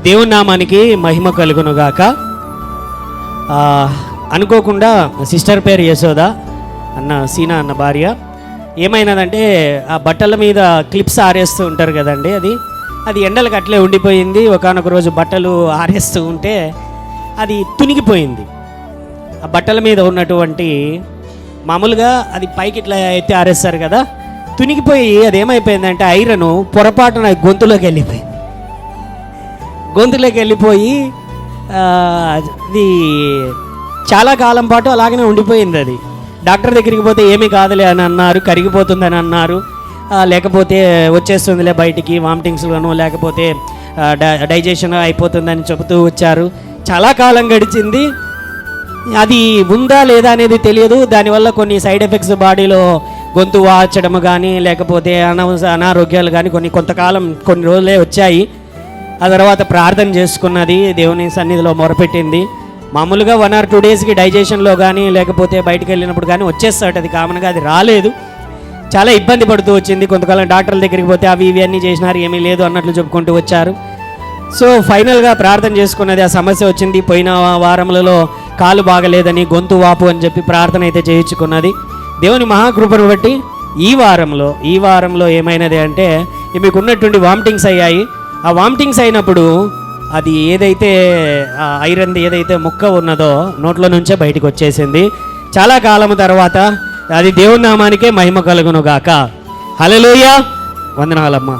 దేవుని నామానికి మహిమ కలుగునుగాక. అనుకోకుండా సిస్టర్ పేరు యశోద అన్న సీనా అన్న భార్య ఏమైనదంటే ఆ బట్టల మీద క్లిప్స్ ఆరేస్తూ ఉంటారు కదండి, అది ఎండలకు అట్లే ఉండిపోయింది. ఒకానొక రోజు బట్టలు ఆరేస్తూ ఉంటే అది తునిగిపోయింది. ఆ బట్టల మీద ఉన్నటువంటి మామూలుగా అది పైకి ఇట్లా అయితే ఆరేస్తారు కదా, తునిగిపోయి అది ఏమైపోయిందంటే ఐరన్ పొరపాటున గొంతులోకి వెళ్ళిపోయి అది చాలా కాలం పాటు అలాగనే ఉండిపోయింది. అది డాక్టర్ దగ్గరికి పోతే ఏమీ కాదులే అని అన్నారు, కరిగిపోతుందని అన్నారు, లేకపోతే వచ్చేస్తుందిలే బయటికి వామిటింగ్స్లోనూ, లేకపోతే డైజెషన్ అయిపోతుందని చెబుతూ వచ్చారు. చాలా కాలం గడిచింది, అది ఉందా లేదా అనేది తెలియదు. దానివల్ల కొన్ని సైడ్ ఎఫెక్ట్స్ బాడీలో గొంతు వాచడం కానీ లేకపోతే అనారోగ్యాలు కానీ కొంతకాలం కొన్ని రోజులే వచ్చాయి. ఆ తర్వాత ప్రార్థన చేసుకున్నది, దేవుని సన్నిధిలో మొరపెట్టింది. మామూలుగా 1 or 2 డేస్కి డైజెషన్లో కానీ లేకపోతే బయటకు వెళ్ళినప్పుడు కానీ వచ్చేస్తాడు, అది కామన్గా. అది రాలేదు, చాలా ఇబ్బంది పడుతూ వచ్చింది. కొంతకాలం డాక్టర్ల దగ్గరికి పోతే అవి అన్నీ చేసినారు, ఏమీ లేదు అన్నట్లు చెప్పుకుంటూ వచ్చారు. సో ఫైనల్గా ప్రార్థన చేసుకున్నది, ఆ సమస్య వచ్చింది. పోయిన వారములలో కాలు బాగలేదని, గొంతు వాపు అని చెప్పి ప్రార్థన అయితే చేయించుకున్నది. దేవుని మహాకృపను బట్టి ఈ వారంలో ఏమైనది అంటే మీకు ఉన్నటువంటి వామిటింగ్స్ అయ్యాయి. ఆ వామిటింగ్స్ అయినప్పుడు అది ఏదైతే ఐరన్ ఏదైతే ముక్క ఉన్నదో నోట్లో నుంచే బయటకు వచ్చేసింది. చాలా కాలం తర్వాత అది దేవుని నామానికే మహిమ కలుగును గాక. హల్లెలూయా, వందనాలమ్మా.